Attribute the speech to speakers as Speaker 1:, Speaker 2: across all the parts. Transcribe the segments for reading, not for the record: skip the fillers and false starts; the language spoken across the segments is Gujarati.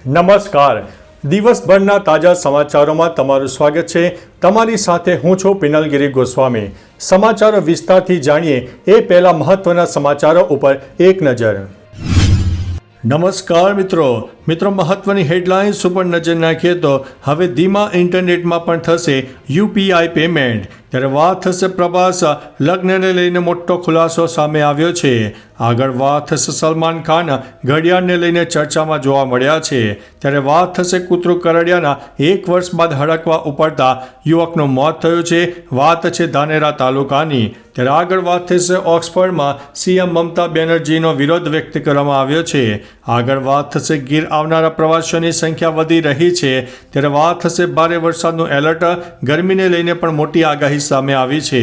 Speaker 1: નમસ્કાર. દિવસભરના તાજા સમાચારોમાં તમારું સ્વાગત છે. તમારી સાથે હું છું પિનલગીરી ગોસ્વામી. સમાચારો વિસ્તારથી જાણીએ એ પહેલા મહત્વના સમાચારો ઉપર એક નજર. નમસ્કાર મિત્રો, મહત્વની હેડલાઇન્સ ઉપર નજર નાખીએ તો હવે ધીમા ઇન્ટરનેટમાં પણ થશે યુપીઆઈ પેમેન્ટ. ત્યારે વાત થશે પ્રભાસ લગ્નને લઈને મોટો ખુલાસો સામે આવ્યો છે. આગળ વાત થશે સલમાન ખાન ઘડિયાળને લઈને ચર્ચામાં જોવા મળ્યા છે. ત્યારે વાત થશે કૂતરું કરડિયાના 1 વર્ષ બાદ હડકવા ઉપડતા યુવકનું મોત થયું છે. વાત છે ધાનેરા તાલુકાની. ત્યારે આગળ વાત થશે ઓક્સફર્ડમાં સીએમ મમતા બેનર્જીનો વિરોધ વ્યક્ત કરવામાં આવ્યો છે. આગળ વાત થશે ગીર આવનારા પ્રવાસીઓની સંખ્યા વધી રહી છે. ત્યારે વાત થશે ભારે વરસાદનું એલર્ટ, ગરમીને લઈને પણ મોટી આગાહી સામે આવી છે.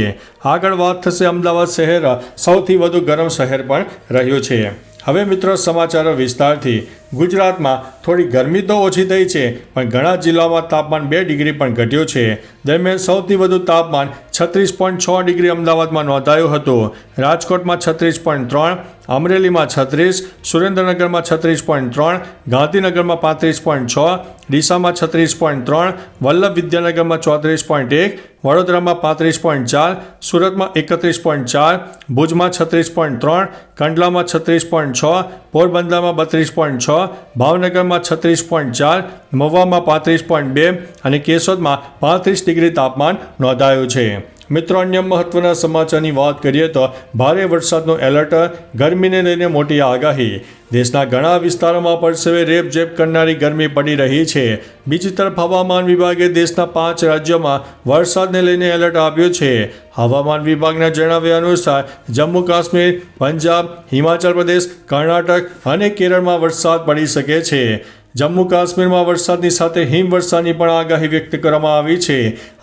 Speaker 1: આગળ વાત થશે અમદાવાદ શહેર સૌથી વધુ ગરમ શહેર પણ રહ્યું છે. હવે મિત્રો સમાચારો વિસ્તારથી. ગુજરાતમાં થોડી ગરમી તો ઓછી થઈ છે, પણ ઘણા જિલ્લાઓમાં તાપમાન 2 ડિગ્રી પણ ઘટ્યું છે. દરમિયાન સૌથી વધુ તાપમાન 36.6 ડિગ્રી અમદાવાદમાં નોંધાયું હતું. રાજકોટમાં 36.3, અમરેલીમાં 36, સુરેન્દ્રનગરમાં 36.3, ગાંધીનગરમાં 35.6, ડીસામાં 36.3, વલ્લભ વિદ્યાનગરમાં 34.1, વડોદરામાં 35.4, સુરતમાં 31.4, ભુજમાં 36.3, કંડલામાં 36.6, પોરબંદરમાં 32.6, ભાવનગરમાં 36.4, મહુવામાં 35.2 અને કેશોદમાં 35 ડિગ્રી તાપમાન નોંધાયું છે. મિત્રો, અન્ય મહત્વના સમાચારની વાત કરીએ તો ભારે વરસાદનું એલર્ટ, ગરમીને લઈને મોટી આગાહી. દેશના ઘણા વિસ્તારોમાં પરસેવે રેપઝેપ કરનારી ગરમી પડી રહી છે. બીજી તરફ હવામાન વિભાગે દેશના 5 રાજ્યોમાં વરસાદને લઈને એલર્ટ આપ્યું છે. હવામાન વિભાગના જણાવ્યા અનુસાર જમ્મુ કાશ્મીર, પંજાબ, હિમાચલ પ્રદેશ, કર્ણાટક અને કેરળમાં વરસાદ પડી શકે છે. જમ્મુ કાશ્મીરમાં વરસાદની સાથે હિમવર્ષાની પણ આગાહી વ્યક્ત કરવામાં આવી છે.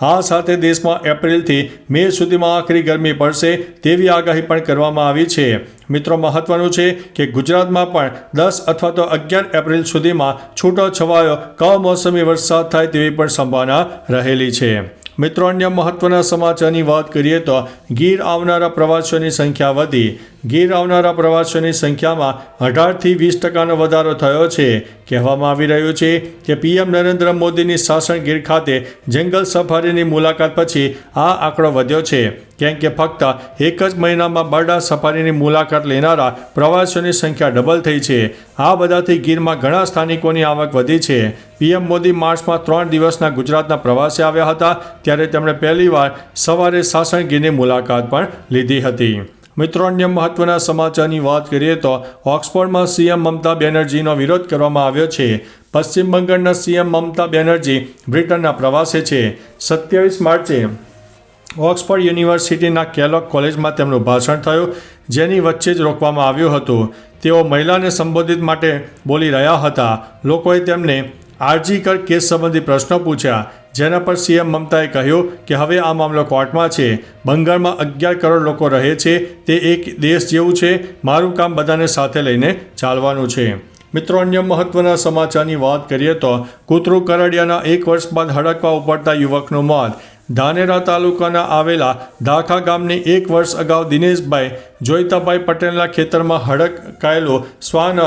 Speaker 1: આ સાથે દેશમાં એપ્રિલથી મે સુધીમાં આખરી ગરમી પડશે તેવી આગાહી પણ કરવામાં આવી છે. મિત્રો, મહત્વનું છે કે ગુજરાતમાં પણ 10 અથવા તો 11 એપ્રિલ સુધીમાં છૂટો છવાયો કમોસમી વરસાદ થાય તેવી પણ સંભાવના રહેલી છે. મિત્રો, અન્ય મહત્વના સમાચારની વાત કરીએ તો ગીર આવનારા પ્રવાસીઓની સંખ્યા વધી. ગીર આવનારા પ્રવાસીઓની સંખ્યામાં 18થી 20% વધારો થયો છે. કહેવામાં આવી રહ્યું છે કે પીએમ નરેન્દ્ર મોદીની સાસણ ગીર ખાતે જંગલ સફારીની મુલાકાત પછી આ આંકડો વધ્યો છે. કેમ કે ફક્ત એક જ મહિનામાં બરડા સફારીની મુલાકાત લેનારા પ્રવાસીઓની સંખ્યા ડબલ થઈ છે. આ બધાથી ગીરમાં ઘણા સ્થાનિકોની આવક વધી છે. પીએમ મોદી માર્ચમાં 3 દિવસના ગુજરાતના પ્રવાસે આવ્યા હતા, ત્યારે તેમણે પહેલીવાર સવારે સાસણ ગીરની મુલાકાત પણ લીધી હતી. મિત્રો, અન્ય મહત્વના સમાચારની વાત કરીએ તો ઓક્સફર્ડમાં સીએમ મમતા બેનર્જીનો વિરોધ કરવામાં આવ્યો છે. પશ્ચિમ બંગાળના સીએમ મમતા બેનર્જી બ્રિટનના પ્રવાસે છે. 27 માર્ચે ઓક્સફર્ડ યુનિવર્સિટીના કેલોગ કોલેજમાં તેમનું ભાષણ થયું, જેની વચ્ચે જ રોકવામાં આવ્યું હતું. તેઓ મહિલાને સંબોધિત માટે બોલી રહ્યા હતા. લોકોએ તેમને આરજીકર કેસ સંબંધી પ્રશ્નો પૂછ્યા, જેના પર સીએમ મમતાએ કહ્યું કે હવે આ મામલો કોર્ટમાં છે. બંગાળમાં 11 કરોડ લોકો રહે છે. તે એક દેશ જેવું છે. મારું કામ બધાને સાથે લઈને ચાલવાનું છે. મિત્રો, અન્ય મહત્વના સમાચારની વાત કરીએ તો કૂતરું કરડિયાના 1 વર્ષ બાદ હડકવા ઉપડતા યુવકનું મોત. ધાનેરા તાલુકાના આવેલા દાખા ગામને 1 વર્ષ અગાઉ દિનેશભાઈ જોઈતાભાઈ પટેલના ખેતરમાં હડકાયેલું શ્વાન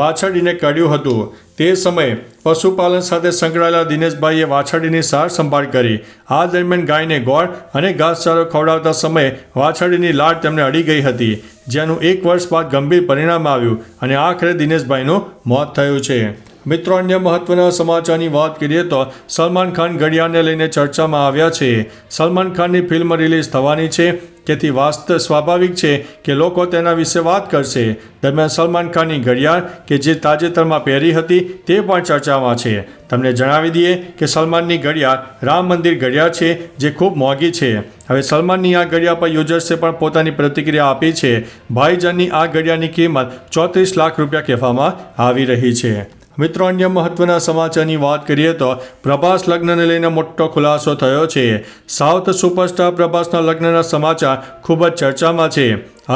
Speaker 1: વાછરડીને કરડ્યું હતું. તે સમયે પશુપાલન સાથે સંકળાયેલા દિનેશભાઈએ વાછરડીની સાર સંભાળ કરી. આ દરમિયાન ગાયને ગોળ અને ઘાસચારો ખવડાવતા સમયે વાછરડીની લાળ તેમને અડી ગઈ હતી, જેનું 1 વર્ષ બાદ ગંભીર પરિણામ આવ્યું અને આખરે દિનેશભાઈનું મોત થયું છે. મિત્રો, અન્ય મહત્વના સમાચારની વાત કરીએ તો સલમાન ખાન ઘડિયાળને લઈને ચર્ચામાં આવ્યા છે. સલમાન ખાનની ફિલ્મ રિલીઝ થવાની છે, તેથી સ્વાભાવિક છે કે લોકો તેના વિશે વાત કરશે. દરમિયાન સલમાન ખાનની ઘડિયાળ કે જે તાજેતરમાં પહેરી હતી તે પણ ચર્ચામાં છે. તમને જણાવી દઈએ કે સલમાનની ઘડિયાળ રામ મંદિર ઘડિયાળ છે, જે ખૂબ મોંઘી છે. હવે સલમાનની આ ઘડિયાળ પર યુઝર્સે પણ પોતાની પ્રતિક્રિયા આપી છે. ભાઈજાનની આ ઘડિયાળની કિંમત 34 લાખ રૂપિયા કહેવામાં આવી રહી છે. મિત્રો, અન્ય મહત્વના સમાચારની વાત કરીએ તો પ્રભાસ લગ્નને લઈને મોટો ખુલાસો થયો છે. સાઉથ સુપરસ્ટાર પ્રભાસના લગ્નના સમાચાર ખૂબ જ ચર્ચામાં છે.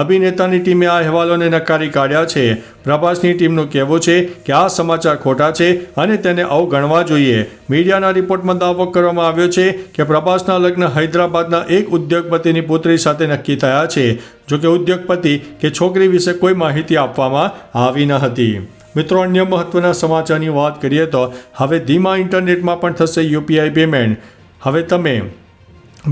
Speaker 1: અભિનેતાની ટીમે આ અહેવાલોને નકારી કાઢ્યા છે. પ્રભાસની ટીમનું કહેવું છે કે આ સમાચાર ખોટા છે અને તેને અવગણવા જોઈએ. મીડિયાના રિપોર્ટમાં દાવો કરવામાં આવ્યો છે કે પ્રભાસના લગ્ન હૈદરાબાદના એક ઉદ્યોગપતિની પુત્રી સાથે નક્કી થયા છે. જોકે ઉદ્યોગપતિ કે છોકરી વિશે કોઈ માહિતી આપવામાં આવી ન હતી. મિત્રો અન્ય મહત્વના સમાચારની વાત કરીએ તો હવે ધીમા ઇન્ટરનેટમાં પણ થશે યુપીઆઈ પેમેન્ટ. હવે તમે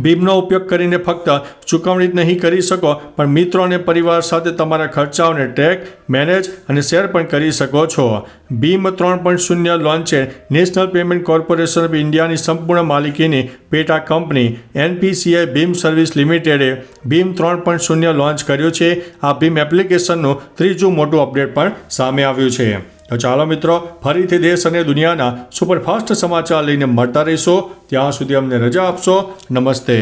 Speaker 1: ભીમનો ઉપયોગ કરીને ફક્ત ચૂકવણી જ નહીં કરી શકો પણ મિત્રો અને પરિવાર સાથે તમારા ખર્ચાઓને ટ્રેક, મેનેજ અને શેર પણ કરી શકો છો. ભીમ 3.0 લોન્ચે નેશનલ પેમેન્ટ કોર્પોરેશન ઓફ ઇન્ડિયાની સંપૂર્ણ માલિકીની પેટા કંપની NPCI ભીમ સર્વિસ લિમિટેડે ભીમ 3.0 લોન્ચ કર્યું છે. આ ભીમ એપ્લિકેશનનું ત્રીજું મોટું અપડેટ પણ સામે આવ્યું છે. તો ચાલો મિત્રો, ફરીથી દેશ અને દુનિયાના સુપરફાસ્ટ સમાચાર લઈને મળતા રહીશો. ત્યાં સુધી અમને રજા આપશો. નમસ્તે.